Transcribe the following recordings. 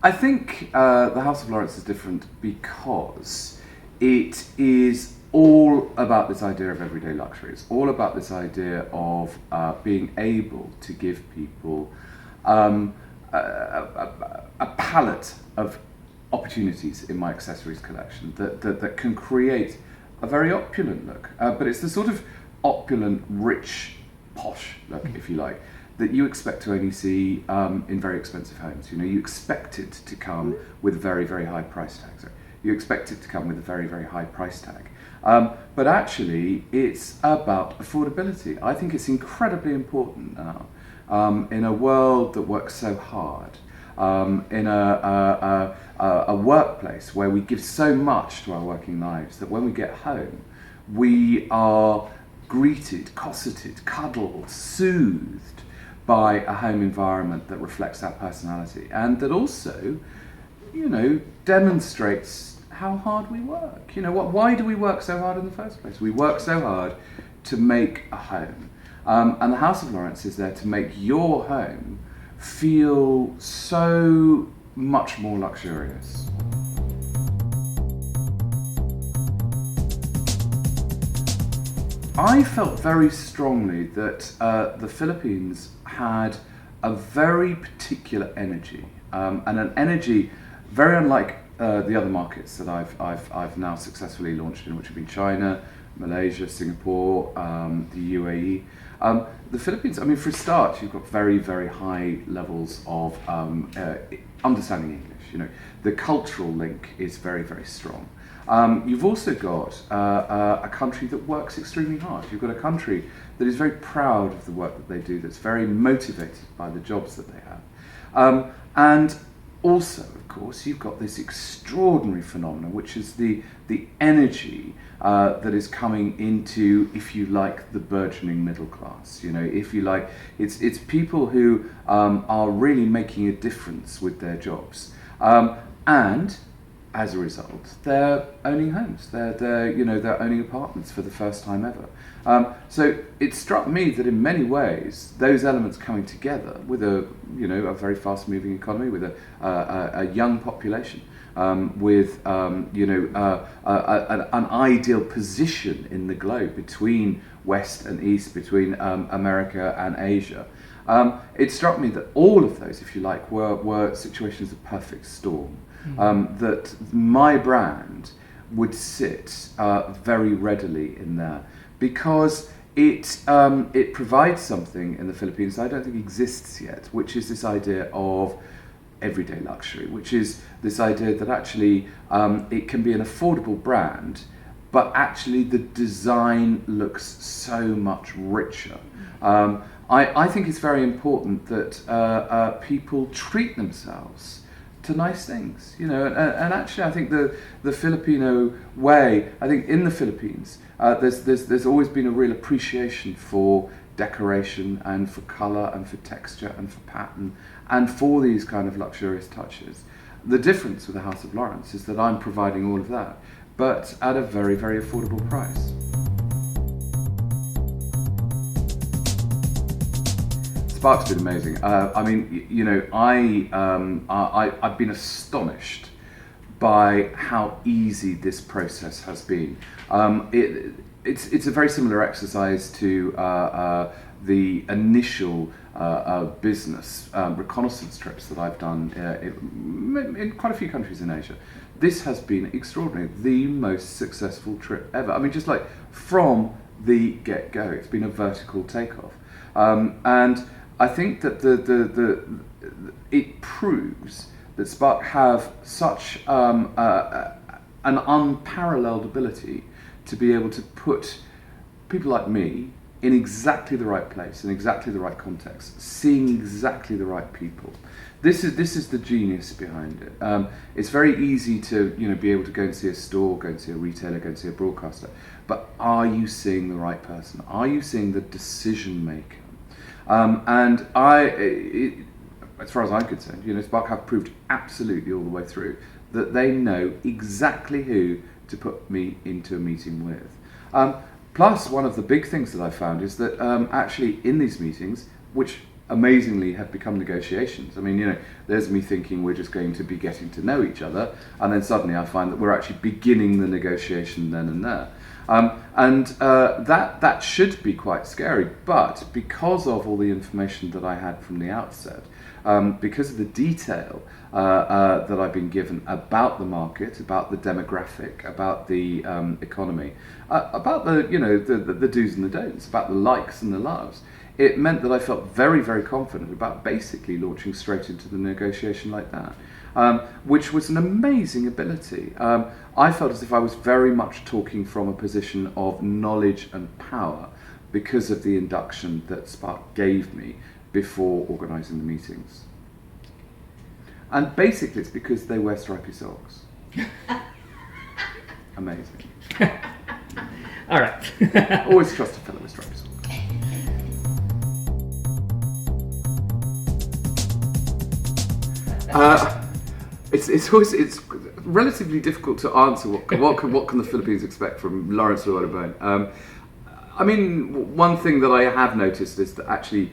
I think the House of Laurence is different because it is all about this idea of everyday luxury. It's all about this idea of being able to give people a palette of opportunities in my accessories collection that can create a very opulent look. But it's the sort of opulent, rich, posh look, if you like, that you expect to only see in very expensive homes. You know, you expect it to come with very, very high price tags. You expect it to come with a very, very high price tag. But actually, it's about affordability. I think it's incredibly important now in a world that works so hard, in a workplace where we give so much to our working lives, that when we get home, we are greeted, cosseted, cuddled, soothed by a home environment that reflects our personality, and that also, you know, demonstrates how hard we work. You know, why do we work so hard in the first place? We work so hard to make a home. And the House of Laurence is there to make your home feel so much more luxurious. I felt very strongly that the Philippines had a very particular energy, and an energy very unlike the other markets that I've now successfully launched in, which have been China, Malaysia, Singapore, the UAE. The Philippines, I mean, for a start, you've got very, very high levels of understanding English. You know, the cultural link is very, very strong. You've also got a country that works extremely hard. You've got a country that is very proud of the work that they do, that's very motivated by the jobs that they have. And also, of course, you've got this extraordinary phenomenon, which is the energy that is coming into, if you like, the burgeoning middle class. You know, if you like, it's people who are really making a difference with their jobs. And as a result, they're owning homes. They're owning apartments for the first time ever. So it struck me that in many ways, those elements coming together with a very fast-moving economy, with a young population, with an ideal position in the globe between West and East, between America and Asia. It struck me that all of those, if you like, were situations of perfect storm. That my brand would sit very readily in there, because it provides something in the Philippines I don't think exists yet, which is this idea of everyday luxury, which is this idea that actually it can be an affordable brand, but actually the design looks so much richer. I think it's very important that people treat themselves to nice things, you know, and actually I think the Filipino way, I think in the Philippines, there's always been a real appreciation for decoration and for colour and for texture and for pattern and for these kind of luxurious touches. The difference with the House of Laurence is that I'm providing all of that, but at a very, very affordable price. SparQ's been amazing. I mean, you know, I've been astonished by how easy this process has been. It's a very similar exercise to the initial business reconnaissance trips that I've done in quite a few countries in Asia. This has been extraordinary, the most successful trip ever. I mean, just like from the get-go, it's been a vertical takeoff. And I think that it proves that SparQ have such an unparalleled ability to be able to put people like me in exactly the right place, in exactly the right context, seeing exactly the right people. This is the genius behind it. It's very easy to be able to go and see a store, go and see a retailer, go and see a broadcaster, but are you seeing the right person? Are you seeing the decision maker? And as far as I'm concerned, SparQ have proved absolutely all the way through that they know exactly who to put me into a meeting with. Plus, one of the big things that I found is that actually in these meetings, which amazingly have become negotiations. I mean, there's me thinking we're just going to be getting to know each other, and then suddenly I find that we're actually beginning the negotiation then and there. That should be quite scary, but because of all the information that I had from the outset, because of the detail that I've been given about the market, about the demographic, about the economy, about the do's and the don'ts, about the likes and the loves, it meant that I felt very, very confident about basically launching straight into the negotiation like that, which was an amazing ability. I felt as if I was very much talking from a position of knowledge and power because of the induction that SparQ gave me before organising the meetings. And basically it's because they wear stripy socks. Amazing. All right. Always trust a fellow with stripy socks. It's relatively difficult to answer what can the Philippines expect from Laurence Llewelyn-Bowen. I mean, one thing that I have noticed is that actually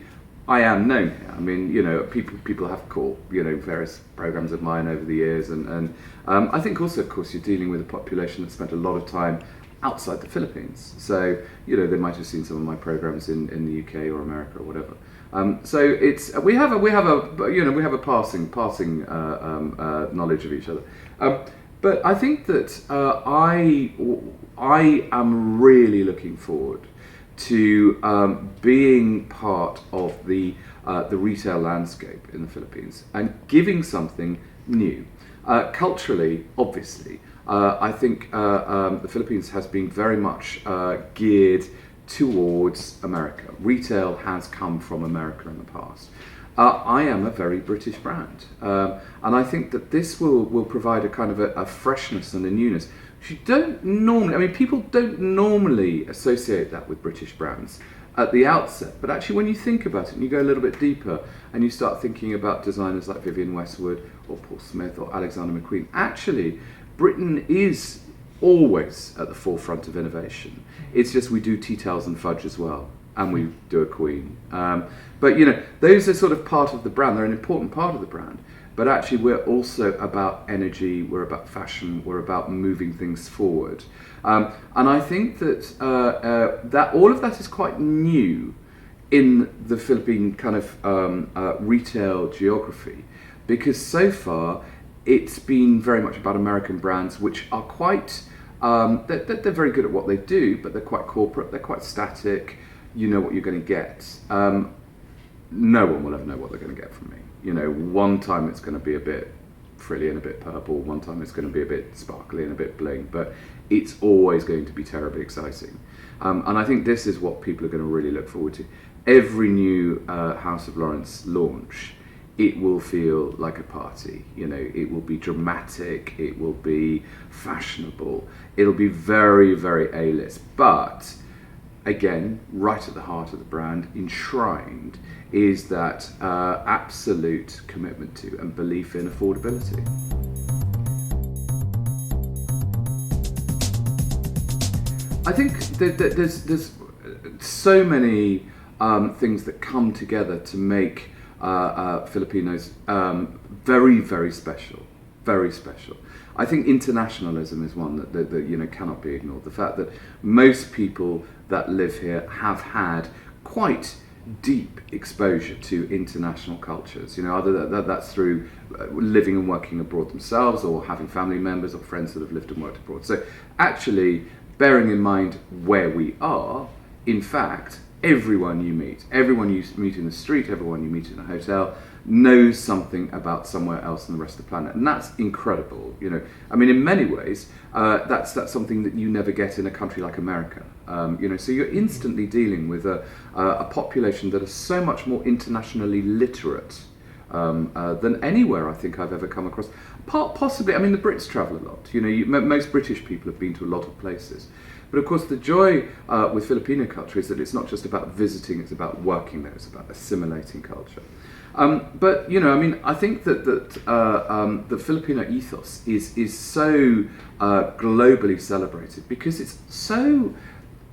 I am known here. I mean, people have caught various programs of mine over the years, and I think also, of course, you're dealing with a population that spent a lot of time outside the Philippines. So they might have seen some of my programs in the UK or America or whatever. So it's we have a passing knowledge of each other. But I think that I am really looking forward to being part of the retail landscape in the Philippines and giving something new. Culturally, obviously, I think the Philippines has been very much geared towards America. Retail has come from America in the past. I am a very British brand, and I think that this will provide a kind of a freshness and a newness. You don't normally, I mean, people don't normally associate that with British brands at the outset, but actually when you think about it and you go a little bit deeper and you start thinking about designers like Vivienne Westwood or Paul Smith or Alexander McQueen, actually Britain is always at the forefront of innovation. It's just we do tea towels and fudge as well, and we do a queen. But those are sort of part of the brand. They're an important part of the brand. But actually, we're also about energy. We're about fashion. We're about moving things forward. And I think that that all of that is quite new in the Philippine kind of retail geography, because so far it's been very much about American brands, which are quite they're very good at what they do, but they're quite corporate. They're quite static. You know what you're going to get. No one will ever know what they're going to get from me. One time it's going to be a bit frilly and a bit purple, one time it's going to be a bit sparkly and a bit bling, but it's always going to be terribly exciting. And I think this is what people are going to really look forward to. Every new House of Laurence launch, it will feel like a party. It will be dramatic, it will be fashionable, it'll be very, very A-list, but again, right at the heart of the brand, enshrined, is that absolute commitment to and belief in affordability. I think there's so many things that come together to make Filipinos very, very special, very special. I think internationalism is one that cannot be ignored. The fact that most people that live here have had quite deep exposure to international cultures, either that's through living and working abroad themselves or having family members or friends that have lived and worked abroad. So actually, bearing in mind where we are, in fact, everyone you meet in the street, everyone you meet in a hotel, knows something about somewhere else in the rest of the planet, and that's incredible. I mean, in many ways, that's something that you never get in a country like America. So you're instantly dealing with a population that is so much more internationally literate than anywhere I think I've ever come across. Possibly, I mean, the Brits travel a lot. Most British people have been to a lot of places. But of course, the joy with Filipino culture is that it's not just about visiting; it's about working there. It's about assimilating culture. But I think that the Filipino ethos is so globally celebrated because it's so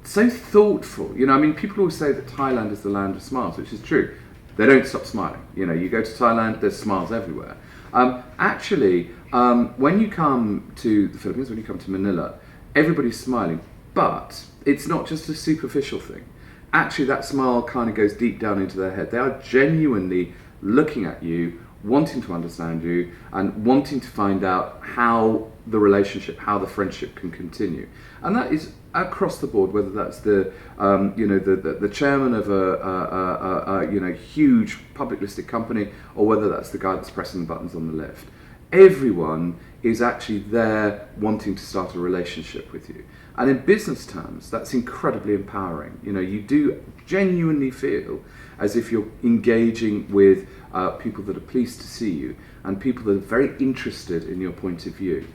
thoughtful. People always say that Thailand is the land of smiles, which is true. they don't stop smiling. You know, you go to Thailand, there's smiles everywhere. When you come to the Philippines, when you come to Manila, everybody's smiling, but it's not just a superficial thing. Actually, that smile kind of goes deep down into their head. They are genuinely looking at you, wanting to understand you, and wanting to find out how the relationship, how the friendship can continue. And that is across the board, whether that's the chairman of a huge public listed company, or whether that's the guy that's pressing the buttons on the lift. Everyone is actually there wanting to start a relationship with you. And in business terms, that's incredibly empowering. You know, you do genuinely feel as if you're engaging with people that are pleased to see you and people that are very interested in your point of view.